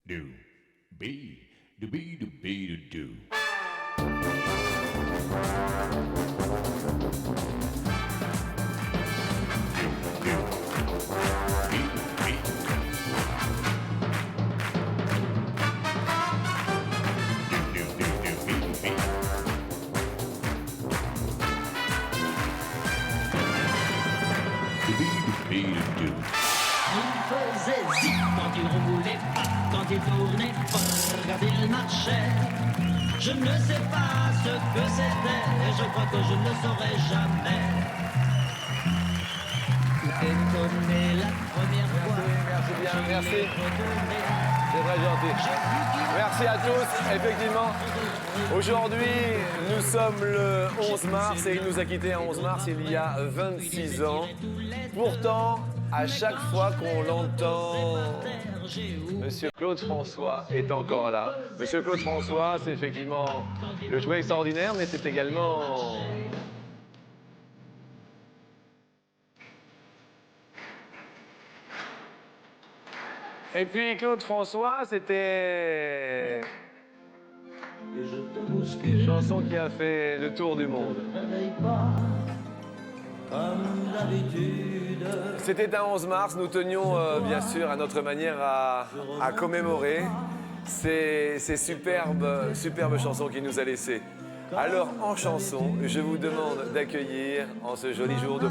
do, be, do, be, do, be, do, do. Il faisait zip quand il roulait pas, quand il tournait pas, quand il marchait. Je ne sais pas ce que c'était, et je crois que je ne le saurai jamais. Étonné la première fois. Merci bien, merci. C'est très gentil. Merci à tous. Effectivement, aujourd'hui, nous sommes le 11 mars et il nous a quittés un 11 mars il y a 26 ans. Pourtant, à chaque fois qu'on l'entend, Monsieur Claude François est encore là. Monsieur Claude François, c'est effectivement le jouet extraordinaire, mais c'est également... Et puis Claude François, c'était une chanson qui a fait le tour du monde. C'était un 11 mars, nous tenions bien sûr à notre manière à commémorer ces superbes chansons qu'il nous a laissées. Alors en chanson, je vous demande d'accueillir en ce joli jour de...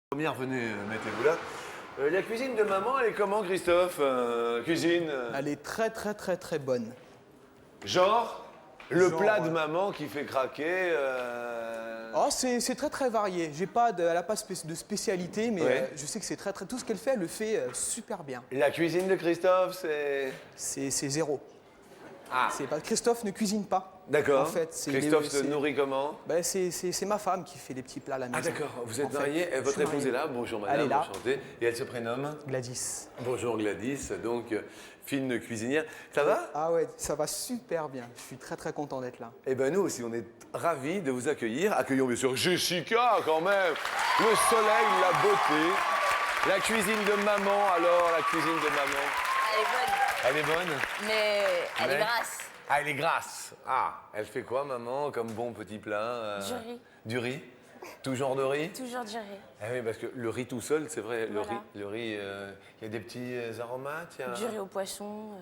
Première, venez, mettez-vous là. La cuisine de maman, elle est comment, Christophe? Cuisine Elle est très bonne. Genre, le Genre, plat de maman qui fait craquer. Oh, c'est très varié. Elle n'a pas de spécialité, mais Ouais. je sais que c'est très tout ce qu'elle fait, elle le fait super bien. La cuisine de Christophe, c'est... C'est zéro. Ah, Christophe ne cuisine pas. d'accord. En fait, Christophe se nourrit comment? Ben, c'est ma femme qui fait les petits plats à la maison. Ah d'accord, vous êtes En fait, mariés, je votre suis épouse marié. est là, bonjour Elle madame, est là. enchantée. Et elle se prénomme? Gladys. Bonjour Gladys, donc fine cuisinière. Ça va? Ah ouais, ça va super bien. Je suis très content d'être là. Eh ben nous aussi, on est ravis de vous accueillir. Accueillons bien sûr Jessica quand même. Le soleil, la beauté. La cuisine de maman, alors, la cuisine de maman. Elle est bonne, Elle est bonne? mais elle Ouais. est grasse. Ah, elle est grasse. Ah, elle fait quoi maman comme bon petit plat? Du riz. Du riz? Tout genre de riz? Toujours du riz. Ah oui, parce que le riz tout seul, c'est vrai, Voilà. le riz, il y a des petits aromates, il y a... Du riz au poisson,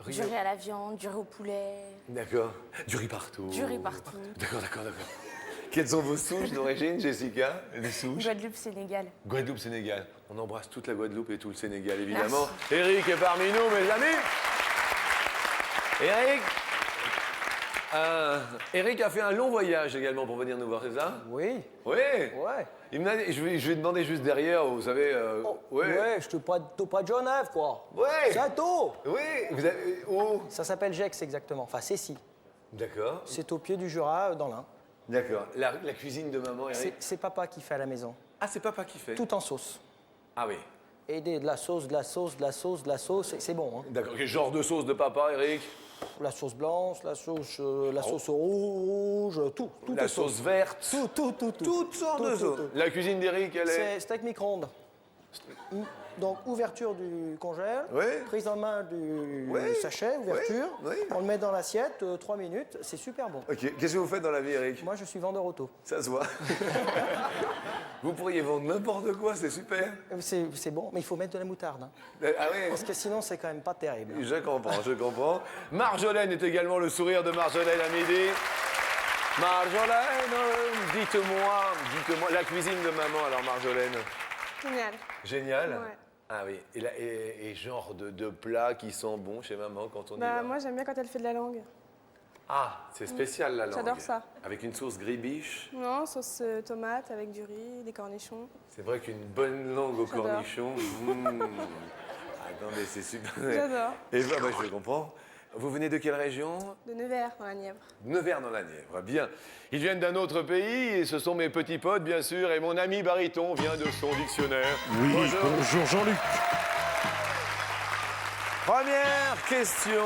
Riz du au- riz à la viande, du riz au poulet. D'accord. Du riz partout. Du riz partout. D'accord. Quelles sont vos souches d'origine, Jessica? Les souches? Guadeloupe, Sénégal. Guadeloupe, Sénégal. On embrasse toute la Guadeloupe et tout le Sénégal, évidemment. Eric est parmi nous, mes amis. Eric a fait un long voyage également pour venir nous voir, c'est ça? Oui. Oui. Ouais. Il me dit, je vais demander juste derrière, vous savez. Ouais, je te pas de Genève, quoi. Ouais. C'est tôt. Oui. Vous avez où? Ça s'appelle Gex, exactement. Enfin, Cécy. D'accord. C'est au pied du Jura, dans l'Ain. D'accord. La cuisine de maman, Eric. C'est papa qui fait à la maison. Ah, c'est papa qui fait. Tout en sauce. Ah oui. Et de la sauce, c'est bon. Hein. D'accord. Quel genre de sauce de papa, Eric? La sauce blanche, la sauce rouge, tout La est sauce verte. Tout. Toutes sortes de tout, sauces. tout. La cuisine d'Eric, elle est... C'est steak micro-ondes. Donc, ouverture du congèle, Oui. prise en main du Oui. sachet, ouverture. Oui. On le met dans l'assiette, 3 minutes, c'est super bon. Ok, qu'est-ce que vous faites dans la vie, Eric? Moi, je suis vendeur auto. Ça se voit. Vous pourriez vendre n'importe quoi, c'est super. C'est bon, mais il faut mettre de la moutarde. Hein. Ah oui, Parce que sinon, c'est quand même pas terrible. je comprends, je comprends. Marjolaine est également le sourire de Marjolaine à midi. Marjolaine, dites-moi, la cuisine de maman, alors Marjolaine. Génial. Génial. Ouais. Ah oui, et genre de plats qui sont bons chez maman quand on y Bah, va. moi, j'aime bien quand elle fait de la langue. Ah, c'est spécial la langue. J'adore ça. Avec une sauce gribiche. Non, sauce tomate avec du riz, des cornichons. C'est vrai qu'une bonne langue au J'adore. cornichon. Attendez, c'est super. J'adore. Et bah, je comprends. Vous venez de quelle région? De Nevers, dans la Nièvre. Nevers dans la Nièvre. Bien. Ils viennent d'un autre pays et ce sont mes petits potes, bien sûr. Et mon ami baryton vient de son dictionnaire. Oui, Bonjour. bonjour Jean-Luc. Première question.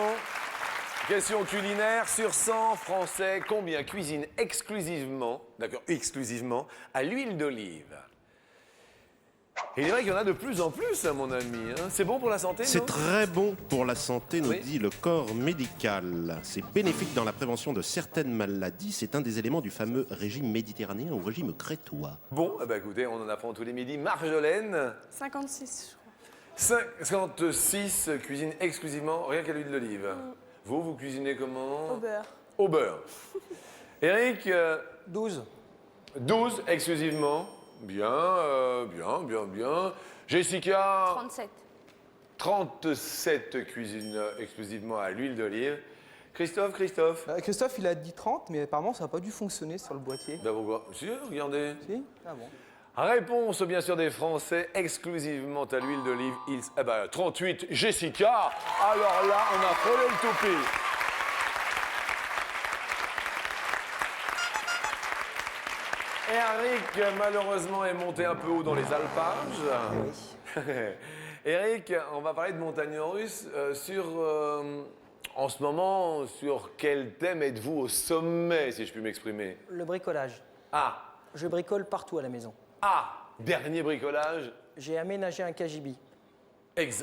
Question culinaire. Sur 100 Français, combien cuisinent exclusivement, d'accord, exclusivement, à l'huile d'olive? Et il est vrai qu'il y en a de plus en plus, hein, mon ami. Hein. C'est bon pour la santé, C'est non? très bon pour la santé, nous Oui. dit le corps médical. C'est bénéfique dans la prévention de certaines maladies. C'est un des éléments du fameux régime méditerranéen ou régime crétois. Bon, eh ben, écoutez, on en apprend tous les midis. Marjolaine, 56, je crois. 56 cuisine exclusivement rien qu'à l'huile d'olive. Vous cuisinez comment? Au beurre. Au beurre. Eric, 12. 12 exclusivement. Bien. Jessica, 37. 37 cuisine exclusivement à l'huile d'olive. Christophe, Christophe, il a dit 30, mais apparemment, ça n'a pas dû fonctionner sur le boîtier. ben pourquoi? Si, regardez. Si? Ah bon. Réponse bien sûr des Français exclusivement à l'huile d'olive. 38, Jessica. Alors là, on a frôlé le toupet. Eric, malheureusement, est monté un peu haut dans les alpages. Eric, on va parler de montagne russe. En ce moment, sur quel thème êtes-vous au sommet, si je puis m'exprimer? Le bricolage. Ah, Je bricole partout à la maison. dernier bricolage. J'ai aménagé un cagibi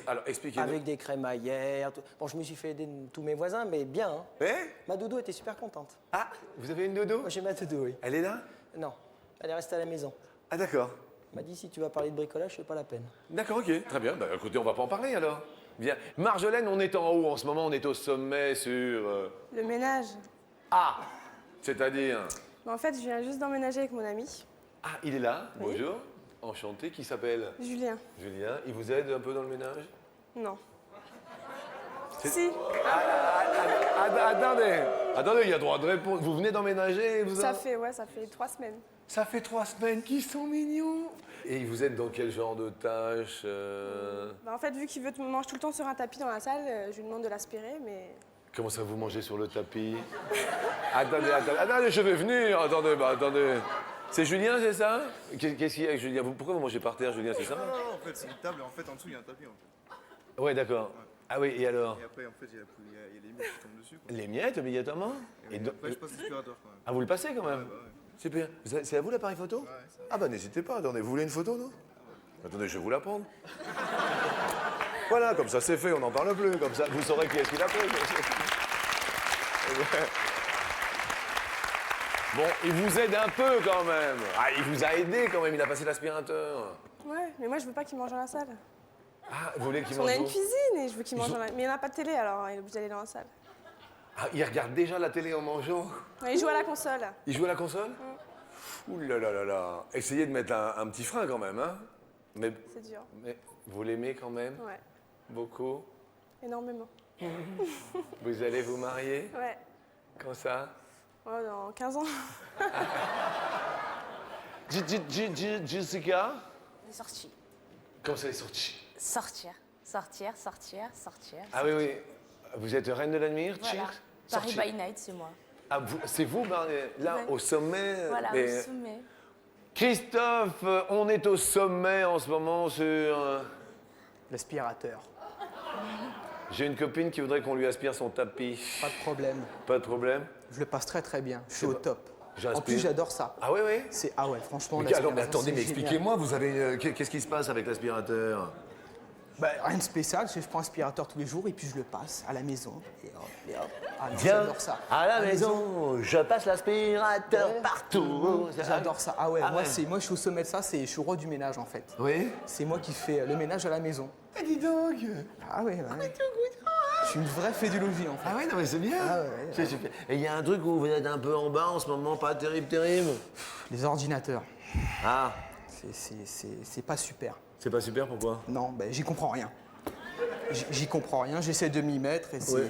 Alors, expliquez-nous. avec des crémaillères. Bon, je me suis fait aider de tous mes voisins, mais bien. Hein. Eh Ma dodo était super contente. Ah, vous avez une dodo? Moi, j'ai ma dodo, oui. Elle est là? Non, elle est restée à la maison. Ah, d'accord. Elle m'a dit, si tu vas parler de bricolage, c'est pas la peine. D'accord, ok. Très bien. Bah, écoutez, on va pas en parler alors. Bien. Marjolaine, on est en haut en ce moment, on est au sommet sur. Le ménage. Ah! C'est-à-dire. Bah, en fait, je viens juste d'emménager avec mon ami, Ah, il est là. Oui. Bonjour. Enchanté. Qui s'appelle? Julien. Julien. Il vous aide un peu dans le ménage? Non. Si, Attendez, il y a droit de répondre. Vous venez d'emménager vous ça fait 3 semaines. Ça fait 3 semaines qu'ils sont mignons. Et il vous aide dans quel genre de tâches Bah, en fait, vu qu'il mange tout le temps sur un tapis dans la salle, je lui demande de l'aspirer, mais... Comment ça, vous mangez sur le tapis? Attendez, je vais venir. Attendez. C'est Julien, c'est ça? Qu'est-ce qu'il y a avec Julien? Pourquoi vous mangez par terre, Julien, c'est ça? Non, en fait, c'est une table et en fait, en dessous, il y a un tapis. En fait. Ouais, d'accord. Ah oui, et alors? Et après, en fait, il y a les miettes qui tombent dessus. Quoi. Les miettes, immédiatement? Et donc- après, je passe l'aspirateur quand même. Ah, vous le passez quand même? Ouais. Super. C'est à vous l'appareil photo? Ah bah n'hésitez pas, attendez, vous voulez une photo, non? Attendez, je vais vous la prendre. Voilà, comme ça c'est fait, on n'en parle plus, comme ça vous saurez qui est-ce qui l'a pris. Bon, il vous aide un peu quand même. Ah, il vous a aidé quand même, il a passé l'aspirateur. Ouais, mais moi, je veux pas qu'il mange dans la salle. Ah, vous voulez qu'il On mange a une où? cuisine et je veux qu'il mange Ils ont- dans la... Mais il n'y en a pas de télé, alors il est obligé d'aller dans la salle. Ah, il regarde déjà la télé en mangeant. Ouais, il joue à la console. Il joue à la console? Ouh là là là là. Essayez de mettre un petit frein quand même, hein? Mais C'est dur. vous l'aimez quand même? Ouais, Beaucoup? énormément. Vous allez vous marier? Ouais. Quand ça? Oh, dans 15 ans. Jessica? Des sorties. Comment ça est sorti? Sortir. Ah oui, oui. Vous êtes reine de la nuit, Voilà. Cheers? Paris Sorti. by night, c'est moi. Ah, c'est vous, là, Ouais. au sommet? Voilà, mais- au sommet. Christophe, on est au sommet en ce moment sur... L'aspirateur. J'ai une copine qui voudrait qu'on lui aspire son tapis. Pas de problème. Pas de problème? Je le passe très très bien. Je suis au top. En plus, j'adore ça. Ah oui, oui. Ah ouais, franchement. Mais alors, mais l'aspirateur, attendez, c'est mais génial. expliquez-moi, vous avez. Qu'est-ce qui se passe avec l'aspirateur? Bah, rien de spécial, je prends un aspirateur tous les jours et puis je le passe à la maison. Et hop, et hop. Ah, non, Viens j'adore ça. à la maison, je passe l'aspirateur partout. J'adore ça. Ah ouais, Ah moi, ouais. moi je suis au sommet de ça, je suis roi du ménage en fait. Oui. C'est moi qui fais le ménage à la maison. Ah, dis donc. Ah ouais, ouais. Je suis une vraie fédélogie en fait. Ah oui, non, mais c'est bien. Ah ouais, C'est super. Et il y a un truc où vous êtes un peu en bas en ce moment, pas terrible, terrible. Les ordinateurs, Ah, c'est pas super. c'est pas super, pourquoi? Non, ben, j'y comprends rien. J'y comprends rien, j'essaie de m'y mettre et Ouais.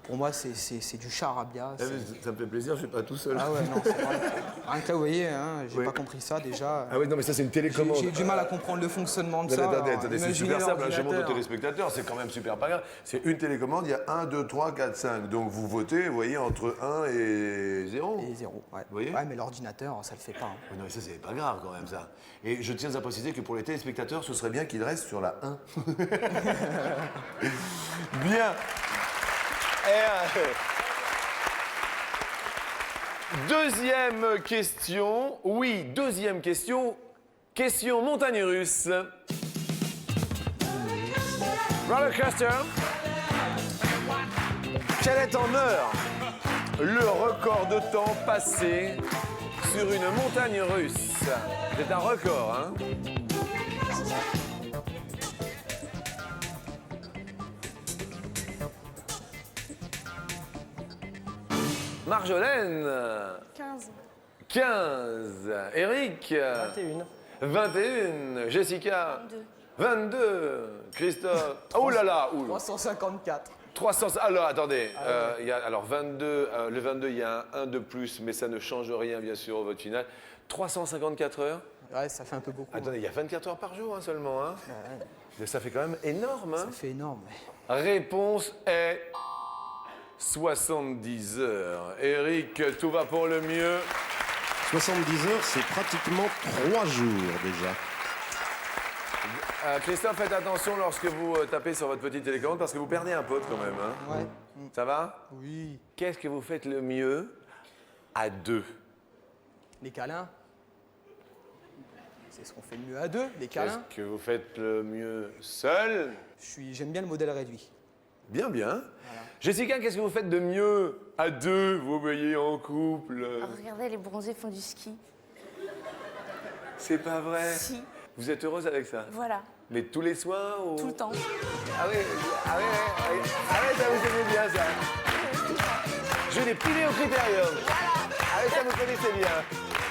pour moi c'est du charabia. Ah, mais ça me fait plaisir, je suis pas tout seul. Ah ouais, non, c'est vrai. Rien que là, vous voyez, hein, j'ai Ouais. pas compris ça déjà. Ah oui, non, mais ça, c'est une télécommande. J'ai du mal à comprendre le fonctionnement de Non, mais ça. attendez, alors, attendez, c'est imaginez super simple, hein, je montre aux l'ordinateur. téléspectateurs, c'est quand même super pas grave. C'est une télécommande, il y a 1, 2, 3, 4, 5. Donc vous votez, vous voyez, entre 1 et 0. Et 0, ouais. voyez Ouais, mais l'ordinateur, ça le fait pas. hein. Oui, non, mais ça, c'est pas grave quand même, ça. Et je tiens à préciser que pour les téléspectateurs, ce serait bien qu'ils restent sur la 1. Bien. Deuxième question. Oui, deuxième question. Question montagne russe. Roller coaster. Quel est en heure le record de temps passé sur une montagne russe? C'est un record, hein? Marjolaine, 15. 15. Eric, 21. 21. Jessica, 22. 22. Christophe, oh là là, ouh. 354. 300. Alors, attendez. Il y a, alors, 22, le 22, il y a un de plus, mais ça ne change rien, bien sûr, au vote final. 354 heures. Ouais, ça fait un peu beaucoup. Attendez, il y a 24 heures par jour hein, seulement. Hein. Mais ça fait quand même énorme. Hein. Ça fait énorme. ouais. Réponse est 70 heures. Eric, tout va pour le mieux. 70 heures, c'est pratiquement 3 jours déjà. Christophe, faites attention lorsque vous tapez sur votre petite télécommande parce que vous perdez un pote quand même. Hein. Ouais. Ça va? Oui. Qu'est-ce que vous faites le mieux à deux? Les câlins. C'est ce qu'on fait le mieux à deux, les câlins. Qu'est-ce que vous faites le mieux seul? J'aime bien le modèle réduit. Bien, bien. Jessica, qu'est-ce que vous faites de mieux à deux? Vous voyez en couple. Regardez, les bronzés font du ski. C'est pas vrai? Si, Vous êtes heureuse avec ça? voilà, Mais tous les soirs ou... tout le temps. Ah oui, ah oui, oui, oui. Ah oui, ça vous aimez bien ça. Je l'ai pilé au critérium. Ah oui, ça vous connaissez bien.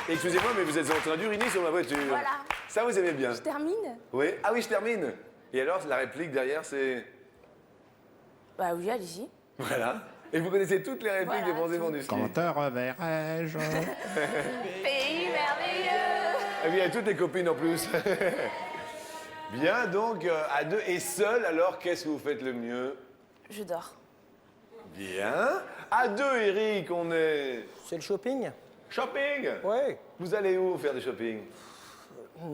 Excusez-moi, mais vous êtes en train d'uriner sur ma voiture. Voilà. Ça vous aimez bien? Je termine? Oui. Ah oui, je termine. Et alors, la réplique derrière, c'est... Bah oui, allez-y. Voilà. Et vous connaissez toutes les répliques Voilà, des bronzés font du ski. Quand te reverrai-je? Pays merveilleux! Et bien, toutes les copines en plus. Bien, donc, à deux et seul, alors, qu'est-ce que vous faites le mieux? Je dors. Bien. À deux, Eric, on est... C'est le shopping? Shopping. Ouais. Vous allez où faire du shopping?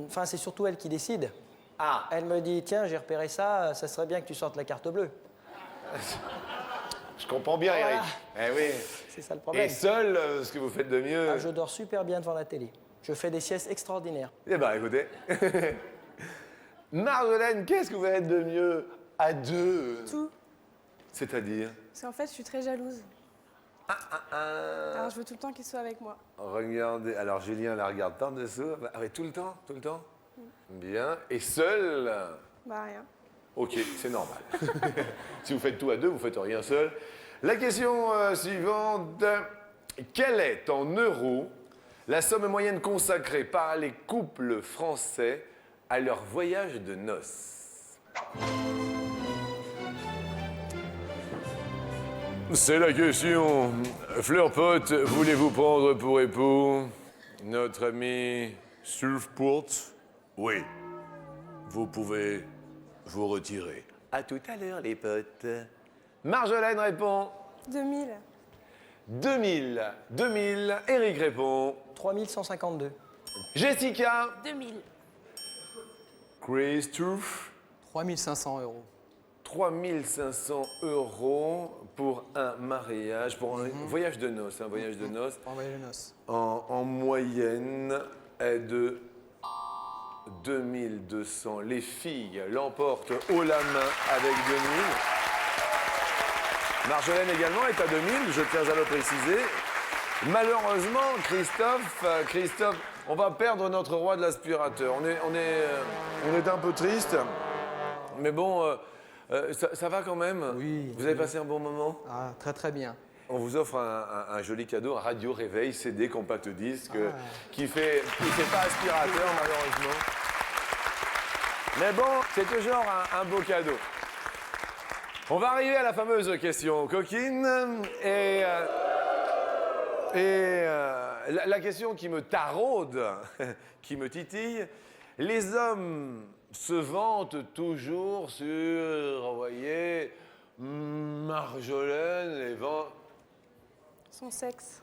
Enfin, c'est surtout elle qui décide. Ah, Elle me dit, tiens, j'ai repéré ça, ça serait bien que tu sortes la carte bleue. je comprends bien, Voilà. Eric. Eh oui. C'est ça le Et problème. seul, ce que vous faites de mieux... Ah, je dors super bien devant la télé. Je fais des siestes extraordinaires. Eh ben, écoutez. Marjolaine, qu'est-ce que vous faites de mieux à deux? Tout. C'est-à-dire? Parce qu'en fait, je suis très jalouse. Alors, je veux tout le temps qu'il soit avec moi. Regardez, alors Julien la regarde par-dessous. Ah oui, tout le temps, tout le temps? Bien. Et seul? Bah, rien. Ok, c'est normal. Si vous faites tout à deux, vous faites rien seul. La question suivante. Quelle est en euros la somme moyenne consacrée par les couples français à leur voyage de noces? C'est la question. Fleurpot, voulez-vous prendre pour époux notre ami Surfport? Oui. Vous pouvez vous retirer. À tout à l'heure, les potes. Marjolaine répond 2000. 2000. 2000. Eric répond 3152. Jessica. 2000. Christophe. 3500 euros. 3500 € pour un mariage, pour un voyage de noces. Un voyage de noces En voyage de noces. en moyenne est de 2200. Les filles l'emportent haut la main avec 2000. Marjolaine également est à 2000, je tiens à le préciser. Malheureusement, Christophe, on va perdre notre roi de l'aspirateur. On est un peu triste, mais bon, ça va quand même. Oui. Vous avez passé un bon moment? Ah, très très bien. On vous offre un joli cadeau, un radio réveil CD compact disque qui fait pas aspirateur malheureusement. Mais bon, c'est toujours un beau cadeau. On va arriver à la fameuse question coquine et la question qui me taraude, qui me titille. Les hommes se vantent toujours sur, vous voyez, Marjolaine, les vents. Son sexe.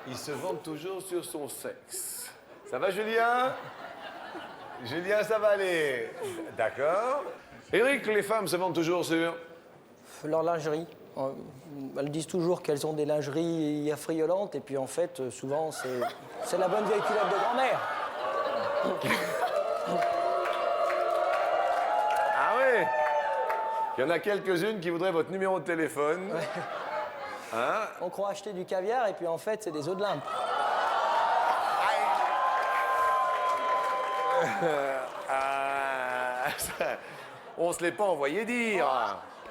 Il se vante toujours sur son sexe. Ça va, Julien? Julien, ça va aller. D'accord. Eric, les femmes se vantent toujours sur... Leur lingerie. Elles disent toujours qu'elles ont des lingeries affriolantes et puis en fait, souvent, c'est la bonne vieille culotte de grand-mère. Ah oui? Il y en a quelques-unes qui voudraient votre numéro de téléphone. Hein? On croit acheter du caviar et puis en fait, c'est des œufs de limpe. On se l'est pas envoyé dire.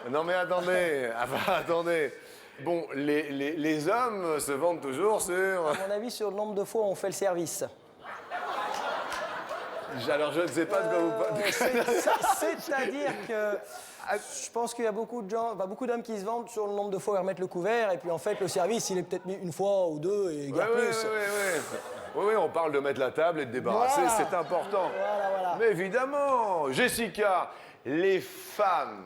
Non mais attendez, attendez. Bon, les hommes se vendent toujours sur... À mon avis, sur le nombre de fois où on fait le service. Alors je ne sais pas de quoi vous parlez. C'est-à-dire que je pense qu'il y a beaucoup de gens, beaucoup d'hommes qui se vendent sur le nombre de fois où ils remettent le couvert et puis en fait le service il est peut-être mis une fois ou deux et guère plus. Oui, on parle de mettre la table et de débarrasser, Voilà. c'est important. Voilà. Mais évidemment, Jessica, les femmes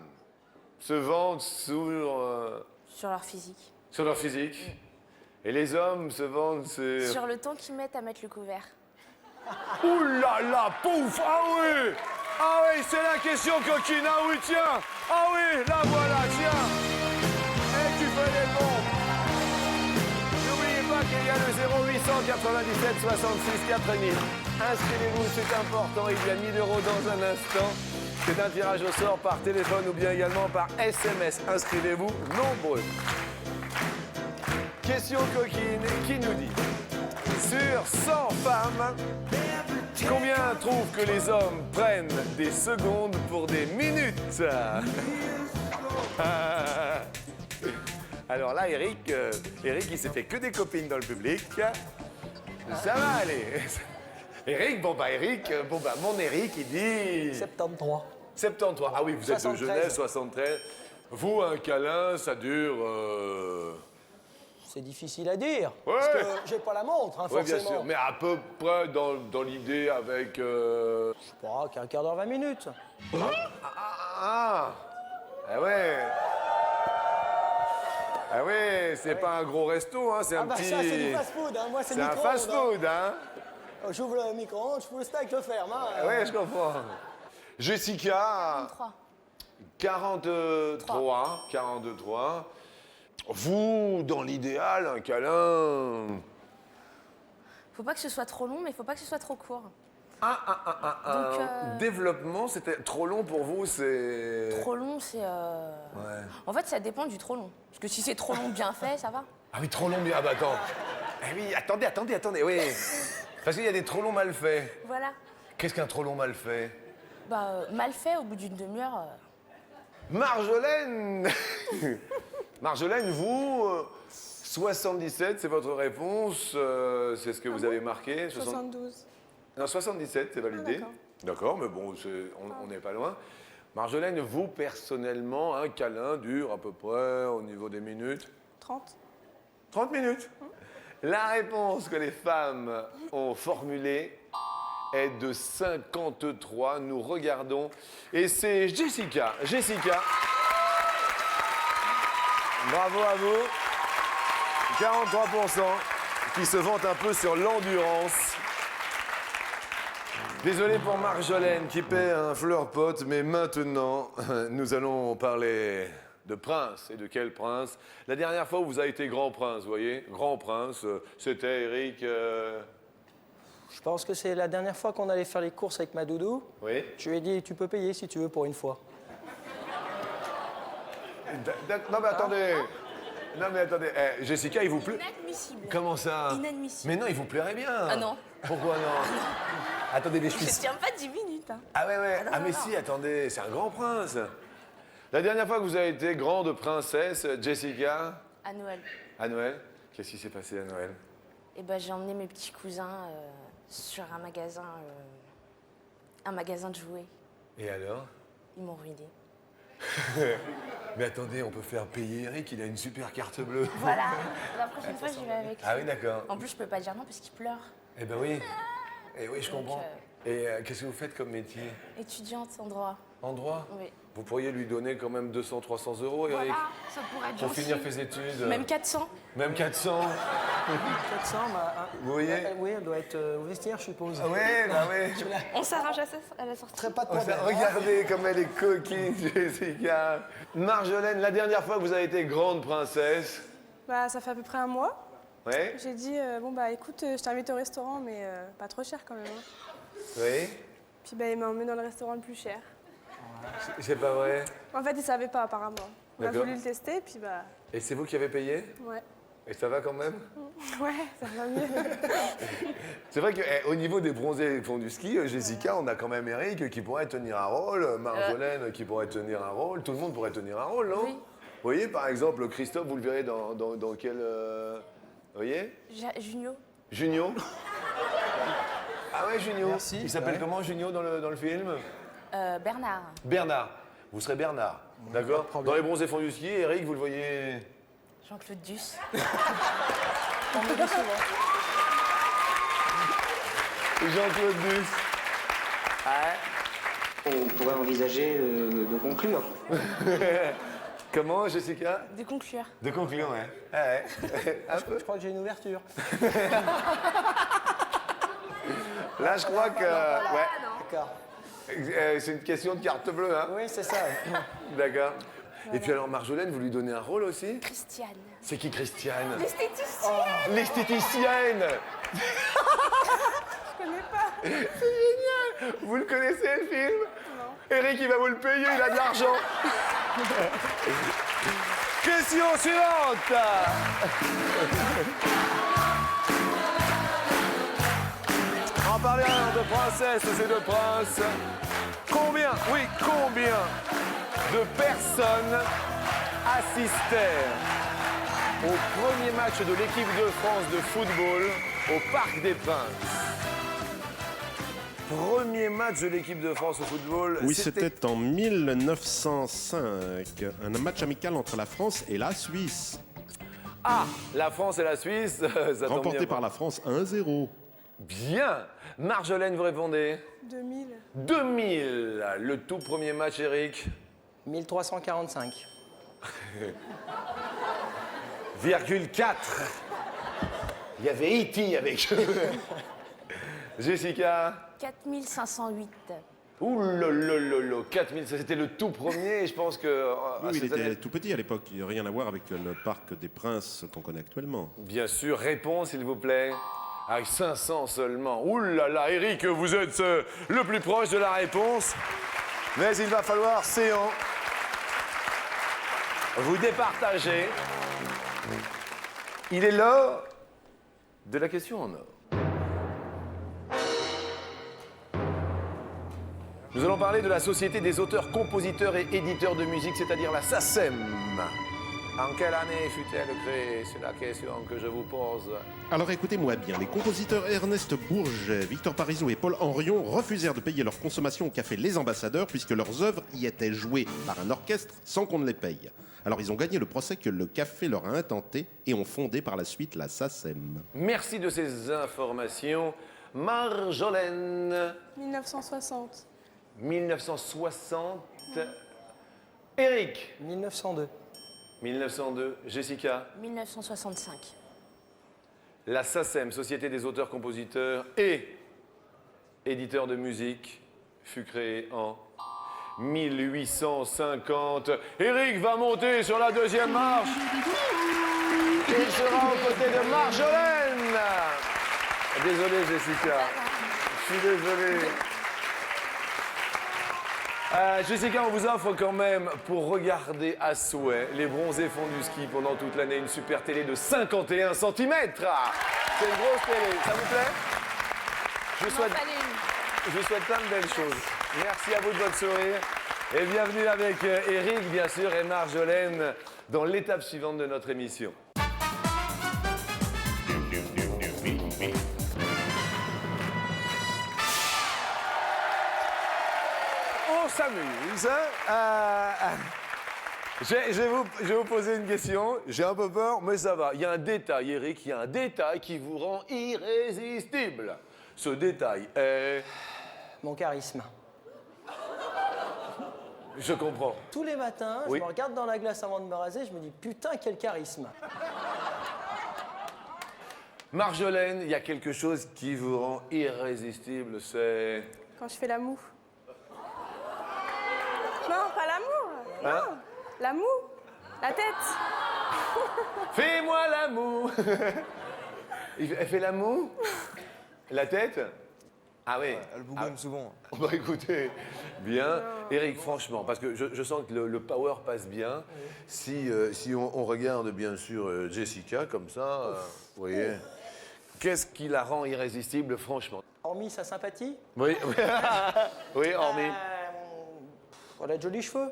se vendent Sur leur physique. sur leur physique et les hommes se vendent Sur le temps qu'ils mettent à mettre le couvert. Ouh là là, pouf! Ah oui! Ah oui, c'est la question coquine, ah oui, tiens! Ah oui, la voilà, tiens! Et tu fais les bons! N'oubliez pas qu'il y a le 0897 66 4000. Inscrivez-vous, c'est important, il y a 1000 € dans un instant. C'est un tirage au sort par téléphone ou bien également par SMS. Inscrivez-vous nombreux. Question coquine qui nous dit: sur 100 femmes, combien trouvent que les hommes prennent des secondes pour des minutes? Alors là, Eric, il s'est fait que des copines dans le public. Ça va aller. Eric, mon Eric, il dit... 73. 73. Ah oui, vous êtes de 73. Genève, 73. Vous, un câlin, ça dure... C'est difficile à dire. Ouais. Parce que j'ai pas la montre, hein, Oui, forcément. bien sûr. Mais à peu près dans l'idée avec... Je sais pas, qu'un quart d'heure, 20 minutes. Ah ouais. Ah ouais, c'est pas un gros resto, hein, c'est un petit... ça, c'est du fast-food, hein. Moi, c'est C'est un micro-ondes, fast-food, hein. J'ouvre le micro-ondes, je fous le steak, je le ferme. Hein. Ah ouais, je comprends. Jessica... 43. 43. Vous, dans l'idéal, un câlin... Faut pas que ce soit trop long, mais faut pas que ce soit trop court. Donc, Développement, c'était trop long pour vous, c'est... Trop long, c'est... En fait, ça dépend du trop long. Parce que si c'est trop long bien fait, ça va. Ah oui, trop long, ah bah attends. Eh oui, attendez, oui. Parce qu'il y a des trop longs mal faits. Voilà. Qu'est-ce qu'un trop long mal fait? Mal fait, au bout d'une demi-heure... Marjolaine Marjolaine, vous, 77, c'est votre réponse, c'est ce que vous avez marqué 72. Non, 77, c'est validé. d'accord. D'accord, mais bon, on n'est pas loin. Marjolaine, vous, personnellement, un câlin dure à peu près, au niveau des minutes 30. 30 minutes. La réponse que les femmes ont formulée est de 53. Nous regardons. Et c'est Jessica. Jessica. Bravo à vous. 43% qui se vante un peu sur l'endurance. Désolé pour Marjolaine qui paie un fleur pote, mais maintenant, nous allons parler de prince. Et de quel prince? La dernière fois où vous avez été grand prince, vous voyez? Grand prince, c'était Eric... Je pense que c'est la dernière fois qu'on allait faire les courses avec ma doudou. Oui. Je lui ai dit, tu peux payer si tu veux pour une fois. Non mais attendez. Non mais attendez. Eh, Jessica, il vous plaît? Inadmissible. Comment ça? Inadmissible. Mais non, il vous plairait bien. Ah non. Pourquoi non? Attendez, mais je Je suis... tiens pas 10 minutes. Hein. Ah ouais, ouais. non, Ah mais non, si, non. attendez, c'est un grand prince. La dernière fois que vous avez été grande princesse, Jessica, À Noël. à Noël, qu'est-ce qui s'est passé à Noël? Eh ben, j'ai emmené mes petits cousins sur un magasin de jouets. Et alors? Ils m'ont ruiné. Mais attendez, on peut faire payer Eric, il a une super carte bleue. Voilà. La prochaine fois, j'y vais avec lui. Ah oui, d'accord. En plus, je peux pas dire non parce qu'il pleure. Eh ben oui. Eh oui, je Donc, comprends. Et qu'est-ce que vous faites comme métier? Étudiante en droit. En droit? Oui. Vous pourriez lui donner quand même 200-300 euros, Eric, Voilà, ça pourrait être pour gentil. finir ses études. Même 400. Même 400. 400, bah, Vous voyez? oui, elle doit être au vestiaire, je suppose. Ah ouais, bah ouais. On s'arrange à la sortie. Très pas de Oh, problème. regardez comme elle est coquine, Jessica. Marjolaine, la dernière fois que vous avez été grande princesse. Bah, ça fait à peu près un mois. Ouais? J'ai dit, bon, bah écoute, je t'invite au restaurant, mais pas trop cher quand même. Hein. Oui? Puis bah, il m'a emmené dans le restaurant le plus cher. C'est pas vrai? En fait, il savait pas apparemment. On a D'accord. voulu le tester, puis bah, Et c'est vous qui avez payé? ouais. Et ça va quand même? Ouais, ça va mieux. C'est vrai qu'au niveau des bronzés font du ski, Jessica, on a quand même Eric qui pourrait tenir un rôle, Marjolaine qui pourrait tenir un rôle, tout le monde pourrait tenir un rôle, non? Oui. Vous voyez, par exemple, Christophe, vous le verrez dans quel... Vous voyez? Junio. Junio? Ah ouais, Junio. Merci, Il s'appelle ouais. comment, Junio, dans le film? Bernard. Bernard. Vous serez Bernard, d'accord? Dans les bronzés font du ski, Eric, vous le voyez... Jean-Claude Duss. Jean-Claude Duss. On pourrait envisager de conclure. Comment, Jessica? De conclure. De conclure, ouais. Ah ouais. Un peu. Je crois que j'ai une ouverture. Là, je crois que... Ouais. D'accord. C'est une question de carte bleue, hein? Oui, c'est ça. D'accord. Et puis alors, Marjolaine, vous lui donnez un rôle aussi? Christiane. C'est qui, Christiane? L'esthéticienne. L'esthéticienne! Je connais pas. C'est génial! Vous le connaissez, le film? Non. Eric, il va vous le payer, il a de l'argent. Question suivante! En parlant de princesse et de princes, combien de personnes assistèrent au premier match de l'équipe de France de football au Parc des Princes? Premier match de l'équipe de France au football. Oui, c'était en 1905, un match amical entre la France et la Suisse, Ah, la France et la Suisse, ça tombe remporté bien. par la France 1-0. Bien. Marjolaine, vous répondez 2000. 2000, le tout premier match, Eric. 1345. Virgule 4. Il y avait E.T. avec eux. Jessica. 4508. Ouh là là là là, 4000, ça c'était le tout premier, et je pense que... Oui, il cette année- était tout petit à l'époque, il n'y a rien à voir avec le Parc des Princes qu'on connaît actuellement. Bien sûr, réponse s'il vous plaît. Avec 500 seulement. Ouh là là, Eric, vous êtes le plus proche de la réponse. Mais il va falloir, séant, vous départager. Il est l'heure de la question en or. Nous allons parler de la Société des auteurs, compositeurs et éditeurs de musique, c'est-à-dire la SACEM. En quelle année fut-elle créée? C'est la question que je vous pose. Alors écoutez-moi bien, les compositeurs Ernest Bourget, Victor Parisot et Paul Henrion refusèrent de payer leur consommation au café Les Ambassadeurs puisque leurs œuvres y étaient jouées par un orchestre sans qu'on ne les paye. Alors ils ont gagné le procès que le café leur a intenté et ont fondé par la suite la SACEM. Merci de ces informations. Marjolaine, 1960. 1960. Eric, 1902. 1902. Jessica, 1965. la SACEM, Société des auteurs, compositeurs et éditeur de musique, fut créé en 1850. Eric va monter sur la deuxième marche. Il sera aux côtés de Marjolaine. Désolé, Jessica. Je suis désolé. Jessica, on vous offre quand même, pour regarder à souhait les bronzés fonds du ski pendant toute l'année, une super télé de 51 cm. C'est une grosse télé. Ça vous plaît? Je vous souhaite plein de belles choses. Merci à vous de votre sourire. Et bienvenue avec Eric, bien sûr, et Marjolaine dans l'étape suivante de notre émission. On s'amuse. Je vais vous poser une question. J'ai un peu peur, mais ça va. Il y a un détail, Eric, il y a un détail qui vous rend irrésistible. Ce détail est... Mon charisme. Je comprends. Tous les matins, Oui. je me regarde dans la glace avant de me raser, je me dis putain, quel charisme. Marjolaine, il y a quelque chose qui vous rend irrésistible, c'est... Quand je fais la moue. Non, pas l'amour. Hein? Non, la moue. La tête. Fais-moi la moue. Elle fait la moue? La tête? Ah oui. Elle bougonne souvent. Bah écoutez, bien. Eric, franchement, parce que je sens que le power passe bien. Si on regarde bien sûr Jessica comme ça, vous voyez, qu'est-ce qui la rend irrésistible, franchement? Hormis sa sympathie, Oui, oui, hormis. elle a de jolis cheveux.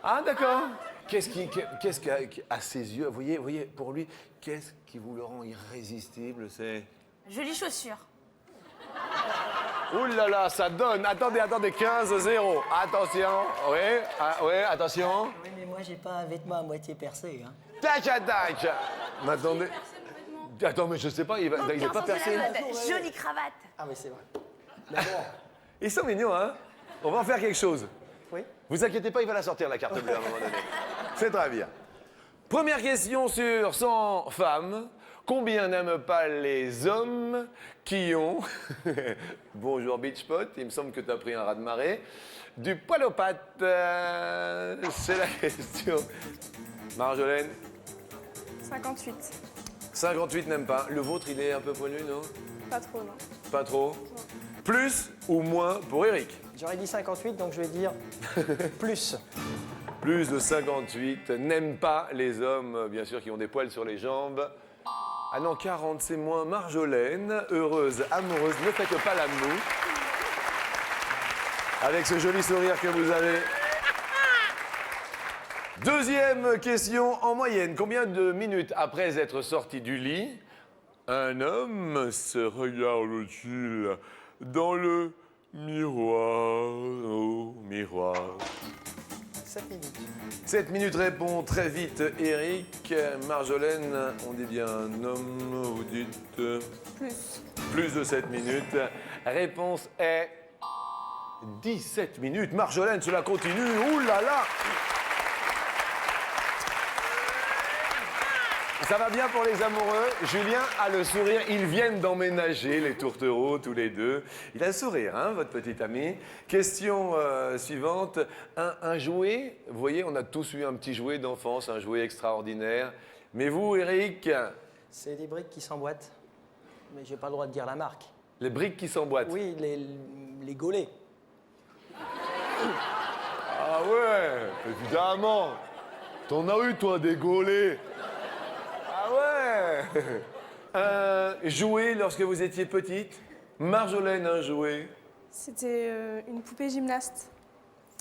Ah d'accord. Qu'est-ce qu'à ses yeux, vous voyez, pour lui, qu'est-ce qui vous le rend irrésistible? C'est... Jolies chaussures. Ouh là là, ça donne. Attendez, 15-0. Attention. Oui, attention. Oui, mais moi, j'ai pas un vêtement à moitié percé. Hein. Tac, tac. Mais attendez. Attends, mais je sais pas, il est pas percé. Jolie cravate. Ah, mais c'est vrai. D'abord, Ils sont mignons, hein? On va en faire quelque chose. oui. Vous inquiétez pas, il va la sortir, la carte bleue, à un moment donné. C'est très bien. Première question sur 100 femmes. Combien n'aiment pas les hommes qui ont... Bonjour Beachpot, il me semble que tu as pris un raz-de-marée. Du poil aux pattes, c'est la question. Marjolaine? 58. 58 n'aime pas. Le vôtre, il est un peu poilu, non? Pas trop, non. Pas trop? Plus ou moins pour Eric? J'aurais dit 58, donc je vais dire plus. Plus de 58 n'aiment pas les hommes, bien sûr, qui ont des poils sur les jambes. Ah non, 40, c'est moins. Marjolaine, heureuse, amoureuse, ne faites pas la moue. Avec ce joli sourire que vous avez. Deuxième question, en moyenne, combien de minutes après être sorti du lit, un homme se regarde-t-il dans le miroir? Oh, miroir. 7 minutes. 7 minutes répond très vite Eric. Marjolaine, on dit bien un homme, vous dites Plus. plus de 7 minutes. Réponse est 17 minutes. Marjolaine, cela continue. Ouh là là! Ça va bien pour les amoureux. Julien a le sourire. Ils viennent d'emménager, les tourtereaux, tous les deux. Il a le sourire, hein, votre petit ami. Question suivante. Un jouet. Vous voyez, on a tous eu un petit jouet d'enfance, un jouet extraordinaire. Mais vous, Eric? C'est des briques qui s'emboîtent. Mais j'ai pas le droit de dire la marque. Les briques qui s'emboîtent. Oui, les gaulets. Ah ouais, évidemment. T'en as eu, toi, des gaulets. Ah ouais. Jouet lorsque vous étiez petite? Marjolaine, un jouet? C'était une poupée gymnaste.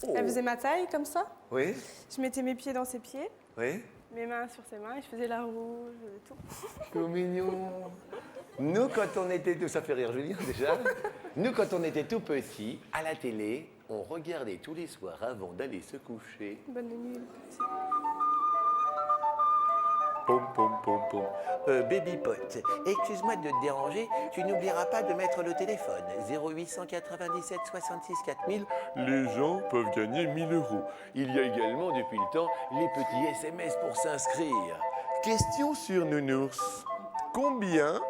Oh. Elle faisait ma taille, comme ça. Oui, Je mettais mes pieds dans ses pieds, oui. mes mains sur ses mains, et je faisais la rouge, tout. Trop mignon. Nous, quand on était... Ça fait rire Julien, déjà. Nous, quand on était tout petits, à la télé, on regardait tous les soirs avant d'aller se coucher. Bonne nuit. Pom, pom, pom, pom. Baby Pot, excuse-moi de te déranger, tu n'oublieras pas de mettre le téléphone. 0897 66 4000. Les gens peuvent gagner 1 000 €. Il y a également, depuis le temps, les petits SMS pour s'inscrire. Question sur Nounours. Combien,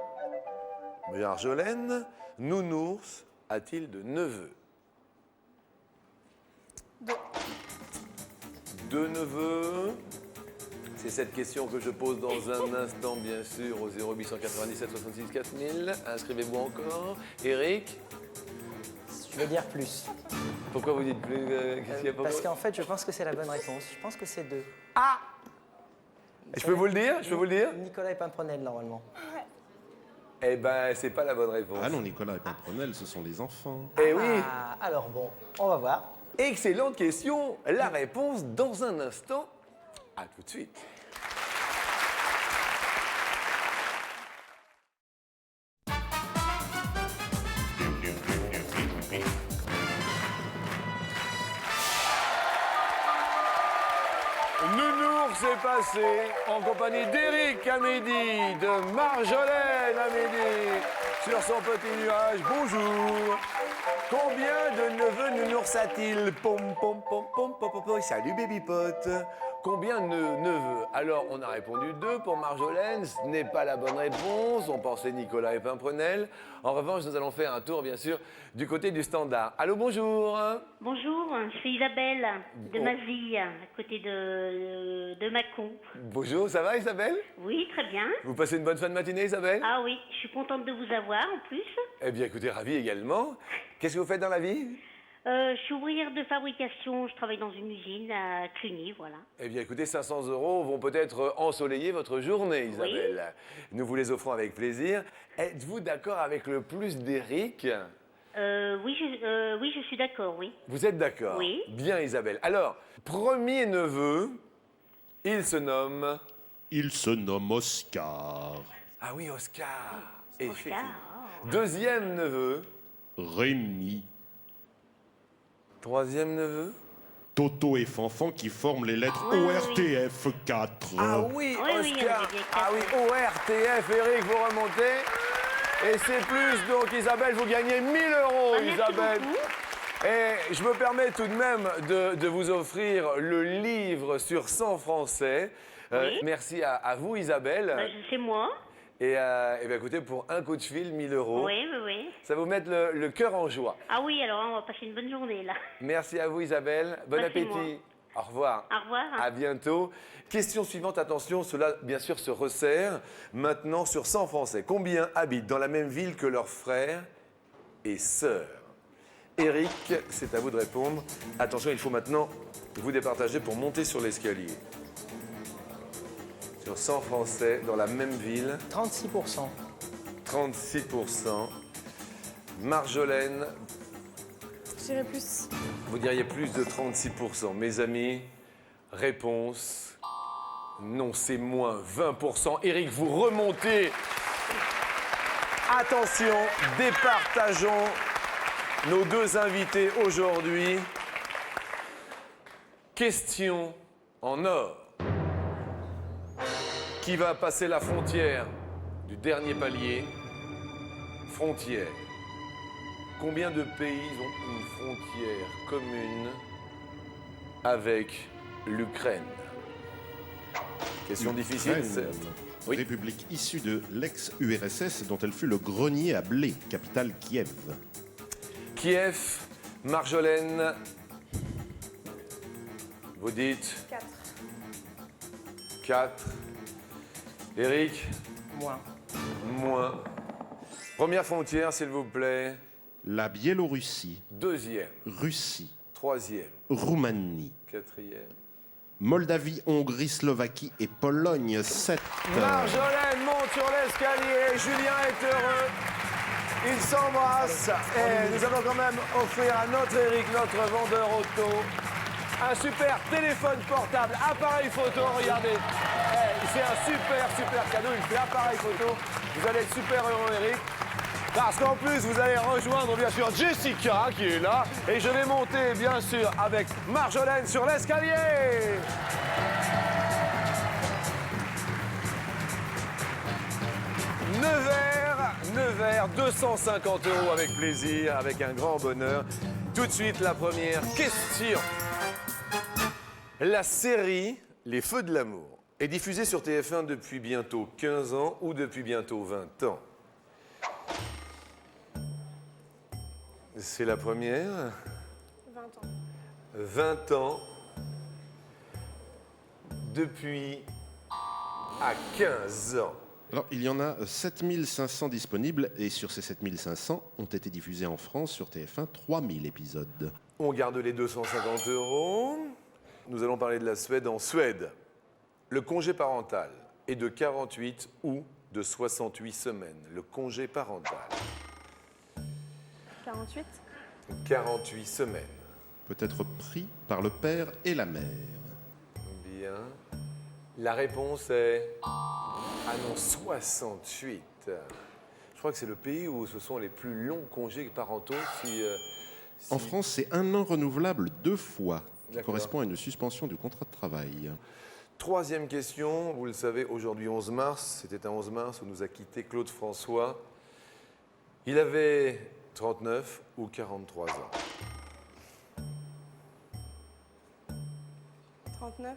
Marjolaine, Nounours a-t-il de neveux? 2. 2 neveux. C'est cette question que je pose dans un instant, bien sûr, au 0897 66 4000. Inscrivez-vous encore. Eric? Je vais dire plus. Pourquoi vous dites plus? Qu'est-ce qu'il y a pas Parce qu'en fait, je pense que c'est la bonne réponse. Je pense que c'est 2. Je peux vous le dire? Nicolas et Pimprenel, normalement. Eh ben, c'est pas la bonne réponse. Ah non, Nicolas et Pimprenel, ce sont les enfants. Eh oui. Ah, alors bon, on va voir. Excellente question. La réponse dans un instant. À tout de suite. Nounours est passé en compagnie d'Éric à midi, de Marjolaine à midi, sur son petit nuage. Bonjour. Combien de neveux Nounours a-t-il? Pom, pom, pom, pom, pom, pom, pom. Salut, baby pote. Combien de neveux? Alors, on a répondu 2 pour Marjolaine. Ce n'est pas la bonne réponse. On pensait Nicolas et Pimprenel. En revanche, nous allons faire un tour, bien sûr, du côté du standard. Allô, bonjour. Bonjour, c'est Isabelle de Mazille, à côté de Mâcon. Bonjour, ça va, Isabelle? Oui, très bien. Vous passez une bonne fin de matinée, Isabelle? Ah oui, je suis contente de vous avoir en plus. Eh bien, écoutez, ravi également. Qu'est-ce que vous faites dans la vie? Je suis ouvrière de fabrication, je travaille dans une usine à Cluny, voilà. Eh bien, écoutez, 500 € vont peut-être ensoleiller votre journée, Isabelle. Oui. Nous vous les offrons avec plaisir. Êtes-vous d'accord avec le plus d'Éric? Oui, je suis d'accord, oui. Vous êtes d'accord? Oui. Bien, Isabelle. Alors, premier neveu, il se nomme... Il se nomme Oscar. Ah oui, Oscar. Oscar. Deuxième neveu... Rémi. Troisième neveu... Toto et Fanfan qui forment les lettres Oui, ORTF 4. Ah oui, Oui, oui, Oscar. il y en a bien Ah oui, ORTF, Eric, vous remontez. Et c'est plus, donc Isabelle, vous gagnez 1000 €, merci Isabelle. beaucoup. Et je me permets tout de même de vous offrir le livre sur 100 français. Oui. Merci à vous, Isabelle. C'est moi. Et bien, écoutez, pour un coup de fil, 1000 €. Oui, oui, oui. Ça va vous mettre le cœur en joie. Ah oui, alors on va passer une bonne journée là. Merci à vous, Isabelle. Bon Merci, appétit. moi. Au revoir. Au revoir. À bientôt. Question suivante, attention, cela bien sûr se resserre. Maintenant sur 100 Français. Combien habitent dans la même ville que leurs frères et sœurs? Eric, c'est à vous de répondre. Attention, il faut maintenant vous départager pour monter sur l'escalier. Sur 100 Français, dans la même ville. 36%. 36%. Marjolaine, Je dirais plus. vous diriez plus de 36%. Mes amis, réponse, non, c'est moins 20%. Eric, vous remontez. Attention, départageons nos deux invités aujourd'hui. Question en or. Qui va passer la frontière du dernier palier? Frontière. Combien de pays ont une frontière commune avec l'Ukraine? Question difficile, Ukraine, certes. République issue de l'ex-URSS dont elle fut le grenier à blé, capitale Kiev. Kiev, Marjolaine, vous dites 4. 4. Eric? Moins. Moins. Première frontière, s'il vous plaît. La Biélorussie, Deuxième. Russie, Troisième. Roumanie, Quatrième. Moldavie, Hongrie, Slovaquie et Pologne, 7. Marjolaine monte sur l'escalier. Julien est heureux. Ils s'embrassent. Et nous allons quand même offrir à notre Eric, notre vendeur auto, un super téléphone portable, appareil photo. Regardez. C'est un super cadeau. Il fait appareil photo. Vous allez être super heureux, Eric. Parce qu'en plus, vous allez rejoindre bien sûr Jessica qui est là. Et je vais monter bien sûr avec Marjolaine sur l'escalier. Nevers, 250 € avec plaisir, avec un grand bonheur. Tout de suite, la première question. La série Les Feux de l'amour est diffusée sur TF1 depuis bientôt 15 ans ou depuis bientôt 20 ans? C'est la première. 20 ans. 20 ans. Depuis à 15 ans. Alors, il y en a 7500 disponibles et sur ces 7500 ont été diffusés en France sur TF1 3000 épisodes. On garde les 250 €. Nous allons parler de la Suède. En Suède, le congé parental est de 48 ou de 68 semaines. Le congé parental. 48. 48 semaines. Peut être pris par le père et la mère. Bien. La réponse est... Ah non, 68. Je crois que c'est le pays où ce sont les plus longs congés parentaux. En France, c'est 1 an renouvelable 2 fois, qui D'accord. correspond à une suspension du contrat de travail. Troisième question, vous le savez, aujourd'hui 11 mars, c'était un 11 mars où nous a quitté Claude François. Il avait 39 ou 43 ans. 39.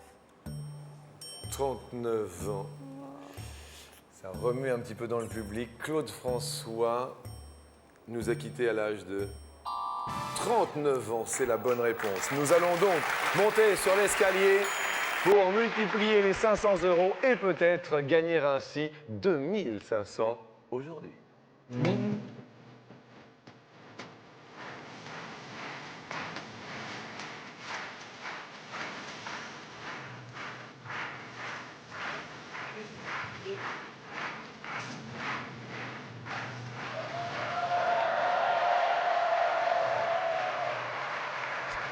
39 ans. Ça remue un petit peu dans le public. Claude François nous a quittés à l'âge de 39 ans, c'est la bonne réponse. Nous allons donc monter sur l'escalier pour multiplier les 500 € et peut-être gagner ainsi 2500 aujourd'hui.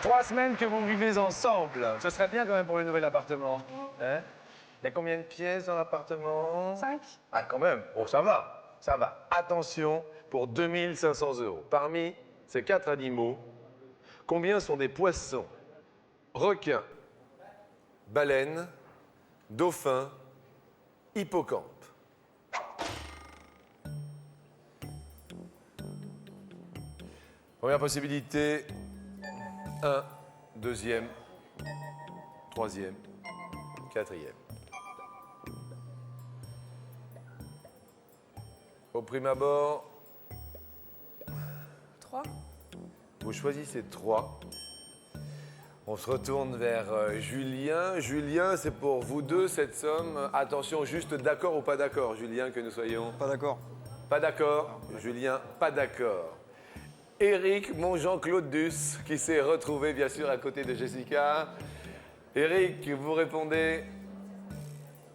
Trois semaines que vous vivez ensemble. Ce serait bien quand même pour le nouvel appartement. Hein? Il y a combien de pièces dans l'appartement? 5. Ah, quand même. Bon, ça va. Ça va. Attention, pour 2500 €. Parmi ces 4 animaux, combien sont des poissons? Requin, baleine, dauphin, hippocampe. Première possibilité, 1, deuxième, troisième, quatrième. Au prime abord, 3. vous choisissez 3. On se retourne vers Julien. Julien, c'est pour vous deux cette somme. Attention, juste d'accord ou pas d'accord, Julien, que nous soyons. Pas d'accord. Pas d'accord. Julien, pas d'accord. Eric, mon Jean-Claude Duss, qui s'est retrouvé bien sûr à côté de Jessica. Eric, vous répondez.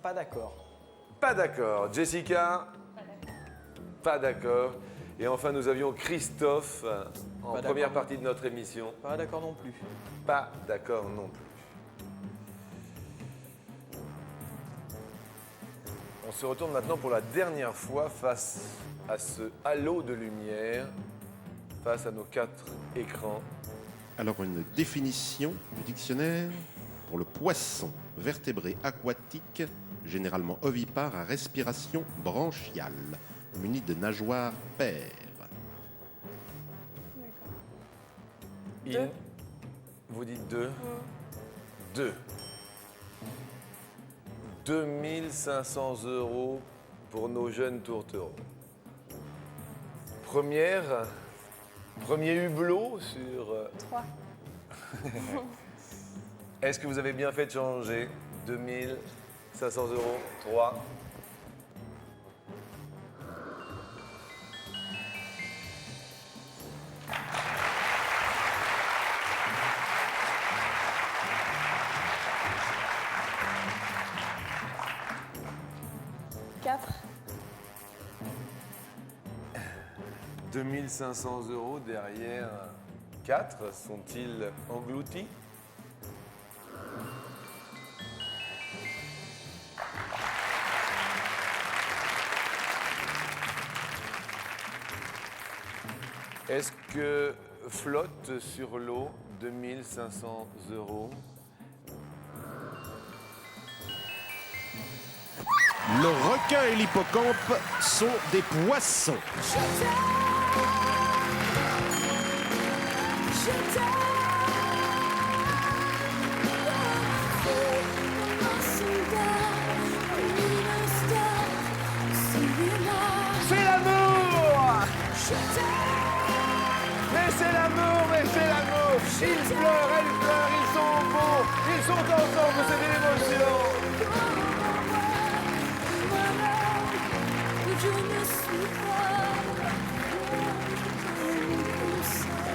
Pas d'accord. Pas d'accord. Jessica. Pas d'accord. Et enfin, nous avions Christophe en Pas première d'accord. partie de notre émission. Pas d'accord non plus. Pas d'accord non plus. On se retourne maintenant pour la dernière fois face à ce halo de lumière, face à nos 4 écrans. Alors, une définition du dictionnaire pour le poisson vertébré aquatique, généralement ovipare à respiration branchiale, muni de nageoires paires. Deux. Vous dites 2 2. 2500 € pour nos jeunes tourtereaux. Premier hublot sur... 3. Est-ce que vous avez bien fait de changer? 2500 €, 3. Quatre. 2500 € derrière 4 sont-ils engloutis? Est-ce que flotte sur l'eau 2500 €? Le requin et l'hippocampe sont des poissons. C'est l'amour! Mais c'est elle pleure, ils sont beaux, ils sont ensemble, c'est de l'émotion. Je ne suis pas comme ça.